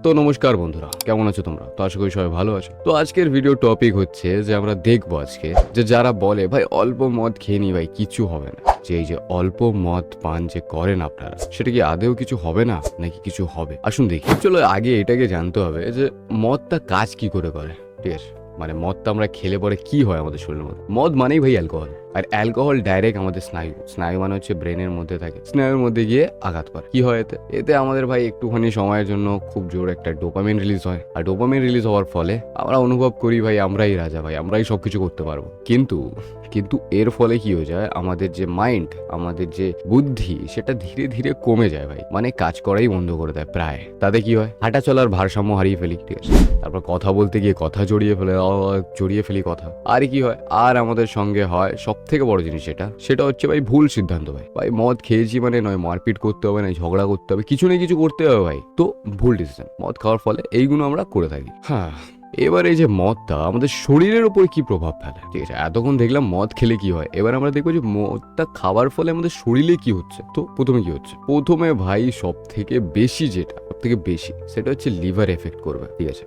তো নমস্কার বন্ধুরা, কেমন আছো তোমরা? তো আশা করি সবাই ভালো আছো। তো আজকের ভিডিও টপিক হচ্ছে যে আমরা দেখবো আজকে যে যারা বলে ভাই অল্প মদ খেয়ে নি ভাই কিছু হবে না, যে এই যে অল্প মদ পান যে করেন আপনারা, সেটা কি আদেও কিছু হবে না নাকি কিছু হবে? আসুন দেখি। চলো আগে এটাকে জানতে হবে যে মদটা কাজ কি করে করে। ঠিক আছে, মানে মদটা আমরা খেলে পরে কি হয় আমাদের শরীরের মধ্যে? মদ মানেই ভাই অ্যালকোহল, আর অ্যালকোহল ডাইরেক্ট আমাদের স্নায়ু মানে হচ্ছে ব্রেনের মধ্যে থাকে, স্নায়ুর মধ্যে গিয়ে আঘাত করে। কি হয় এতে? এতে আমাদের ভাই একটুখানি সময়ের জন্য খুব জোর একটা ডোপামিন রিলিজ হয়, আর ডোপামিন রিলিজ হওয়ার ফলে আমরা অনুভব করি ভাই আমরাই রাজা, ভাই আমরাই সবকিছু করতে পারবো। কিন্তু কিন্তু এর ফলে কি হয়ে যায়, আমাদের যে মাইন্ড, আমাদের যে বুদ্ধি, সেটা ধীরে ধীরে কমে যায় ভাই, মানে কাজ করাই বন্ধ করে দেয় প্রায়। তাতে কি হয়, হাঁটা চলার ভারসাম্য হারিয়ে ফেলি। ঠিক আছে, তারপর কথা বলতে গিয়ে কথা জড়িয়ে ফেলি কথা। আর কি হয়, আর আমাদের সঙ্গে হয় সব থেকে বড় জিনিস সেটা হচ্ছে ভাই ভুল সিদ্ধান্ত। ভাই ভাই মদ খেয়েছি মানে নয় মারপিট করতে হবে, না ঝগড়া করতে হবে, কিছু না কিছু করতে হবে ভাই। তো ভুল ডিসিশন মদ খাওয়ার ফলে এইগুলো আমরা করে থাকি। হ্যাঁ, এবার এই যে মদটা আমাদের শরীরের উপর কি প্রভাব ফেলে, ঠিক আছে, এতক্ষণ দেখলাম মদ খেলে কি হয়, এবার আমরা দেখবো যে মদটা খাওয়ার ফলে আমাদের শরীরে কি হচ্ছে। তো প্রথমে কি হচ্ছে, প্রথমে ভাই সব থেকে বেশি সেটা হচ্ছে লিভার এফেক্ট করবে। ঠিক আছে,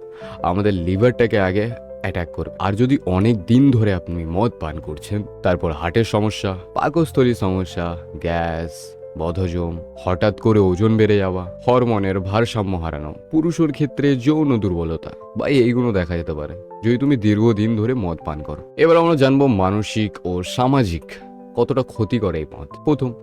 আমাদের লিভারটাকে আগে অ্যাটাক করবে। আর যদি অনেক দিন ধরে আপনি মদ পান করছেন, তারপর হার্টের সমস্যা, পাকস্থলীর সমস্যা, গ্যাস, বদহজম, হঠাৎ করে ওজন বেড়ে যাওয়া, হরমোনের ভারসাম্য হারানো, পুরুষের ক্ষেত্রে যৌন দুর্বলতা, ভাই এইগুলো দেখা যেতে পারে যদি তুমি দীর্ঘদিন ধরে মদ পান করো। এবার আমরা জানবো মানসিক ও সামাজিক কতটা ক্ষতি করে এই মদ।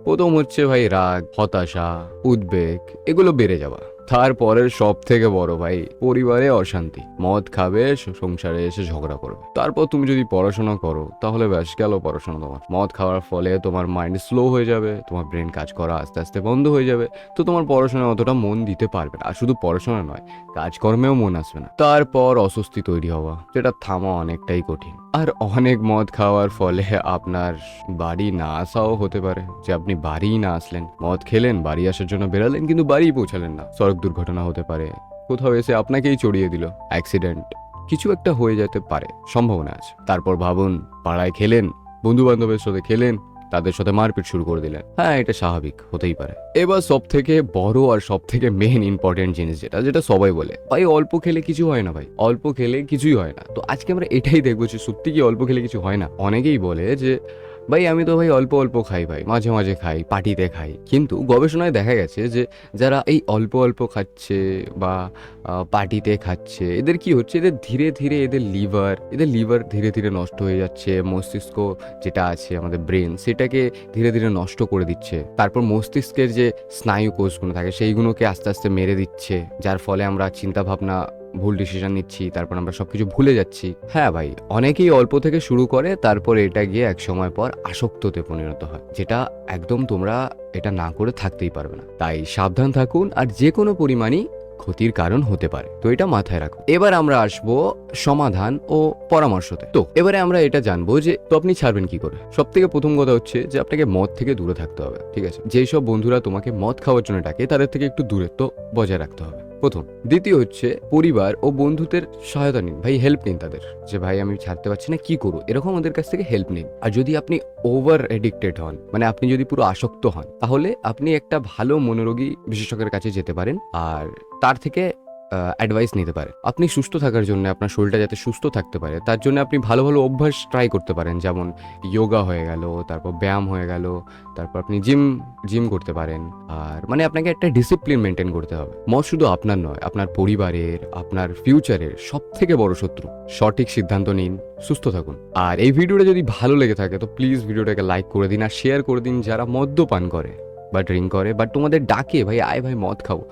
প্রথম হচ্ছে ভাই রাগ, হতাশা, উদ্বেগ, এগুলো বেড়ে যাওয়া। তারপরের সব থেকে বড় ভাই পরিবারে অশান্তি, মদ খাবে, সংসারে এসে ঝগড়া করবে। তারপর তুমি যদি পড়াশোনা করো তাহলে ব্যাস গেল পড়াশোনা তোমার। মদ খাওয়ার ফলে তোমার মাইন্ড স্লো হয়ে যাবে, তোমার ব্রেন কাজ করা আস্তে আস্তে বন্ধ হয়ে যাবে, তো তোমার পড়াশোনায় অতটা মন দিতে পারবে না। আর শুধু পড়াশোনা নয়, কাজকর্মেও মন আসবে না। তারপর অস্বস্তি তৈরি হওয়া, যেটা থামা অনেকটাই কঠিন। আর অনেক মদ খাওয়ার ফলে আপনার বাড়ি না আসাও হতে পারে, যে আপনি বাড়িই না আসলেন, মদ খেলেন, বাড়ি আসার জন্য বেরালেন কিন্তু বাড়িই পৌঁছালেন না। সড়ক দুর্ঘটনা হতে পারে, কোথাও এসে আপনাকেই চড়িয়ে দিল, অ্যাক্সিডেন্ট, কিছু একটা হয়ে যেতে পারে, সম্ভাবনা আছে। তারপর ভাবুন, পাড়ায় খেলেন, বন্ধু বান্ধবের সাথে খেলেন, তাদের সাথে মারপিট শুরু করে দিলেন। হ্যাঁ, এটা স্বাভাবিক, হতেই পারে। এবার সব থেকে বড় আর সব থেকে মেন ইম্পর্টেন্ট জিনিস যেটা সবাই বলে, ভাই অল্প খেলে কিছু হয় না, ভাই অল্প খেলে কিছুই হয় না। তো আজকে আমরা এটাই দেখবো যে সত্যি কি অল্প খেলে কিছু হয় না। অনেকেই বলে যে ভাই আমি তো ভাই অল্প অল্প খাই, ভাই মাঝে মাঝে খাই, পার্টিতে খাই। কিন্তু গবেষণায় দেখা গেছে যে যারা এই অল্প অল্প খাচ্ছে বা পার্টিতে খাচ্ছে, এদের কি হচ্ছে, এদের ধীরে ধীরে এদের লিভার ধীরে ধীরে নষ্ট হয়ে যাচ্ছে। মস্তিষ্ক যেটা আছে আমাদের ব্রেন, সেটাকে ধীরে ধীরে নষ্ট করে দিচ্ছে। তারপর মস্তিষ্কের যে স্নায়ু কোষগুলো থাকে সেইগুলোকে আস্তে আস্তে মেরে দিচ্ছে, যার ফলে আমরা চিন্তা ভাবনা, ভুল ডিসিশন নিচ্ছি, তারপর আমরা সবকিছু ভুলে যাচ্ছি। হ্যাঁ ভাই, অনেকেই অল্প থেকে শুরু করে, তারপর এটা গিয়ে এক সময় পর আসক্ততে পরিণত হয়, যেটা একদম তোমরা এটা না করে থাকতেই পারবে না। তাই সাবধান থাকুন, আর যে কোনো পরিমাণই ক্ষতির কারণ হতে পারে, তো এটা মাথায় রাখো। এবার আমরা আসবো সমাধান ও পরামর্শতে। তো এবারে আমরা এটা জানবো যে তো আপনি ছাড়বেন কি করে। সব থেকে প্রথম কথা হচ্ছে যে আপনাকে মদ থেকে দূরে থাকতে হবে। ঠিক আছে, যেই সব বন্ধুরা তোমাকে মদ খাওয়ার জন্য ডাকে তাদের থেকে একটু দূরত্ব বজায় রাখতে হবে, প্রথম। দ্বিতীয় হচ্ছে পরিবার ও বন্ধুদের সহায়তা নিন, ভাই হেল্প নিন তাদের, যে ভাই আমি ছাড়তে পারছি না, কি করবো, এরকম ওদের কাছ থেকে হেল্প নিন। আর যদি আপনি ওভার এডিক্টেড হন, মানে আপনি যদি পুরো আসক্ত হন, তাহলে আপনি একটা ভালো মনোরোগী বিশেষজ্ঞের কাছে যেতে পারেন, আর তার থেকে অ্যাডভাইস নিতে পারেন। আপনি সুস্থ থাকার জন্য, আপনার শরীরটা যাতে সুস্থ থাকতে পারে, তার জন্য আপনি ভালো ভালো অভ্যাস ট্রাই করতে পারেন, যেমন যোগা হয়ে গেল, তারপর ব্যায়াম হয়ে গেল, তারপর আপনি জিম করতে পারেন। আর মানে আপনাকে একটা ডিসিপ্লিন মেনটেন করতে হবে। মদ শুধু আপনার নয়, আপনার পরিবারের, আপনার ফিউচারের সব থেকে বড় শত্রু। সঠিক সিদ্ধান্ত নিন, সুস্থ থাকুন। আর এই ভিডিওটা যদি ভালো লেগে থাকে তো প্লিজ ভিডিওটাকে লাইক করে দিন আর শেয়ার করে দিন। যারা মদ্যপান করে বা ড্রিঙ্ক করে বাট তোমাদের ডাকে ভাই আয় ভাই মদ খাবো,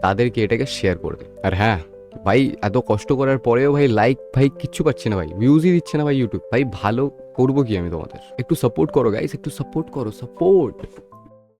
তাদেরকে এটাকে শেয়ার করে দিন। আর হ্যাঁ ভাই, এত কষ্ট করার পরেও ভাই লাইক ভাই কিচ্ছু পাচ্ছে না, ভাই ভিউজই দিচ্ছে না ভাই ইউটিউব। ভাই ভালো করবো কি আমি তোমাদের, একটু সাপোর্ট করো গাইস, একটু সাপোর্ট করো, সাপোর্ট।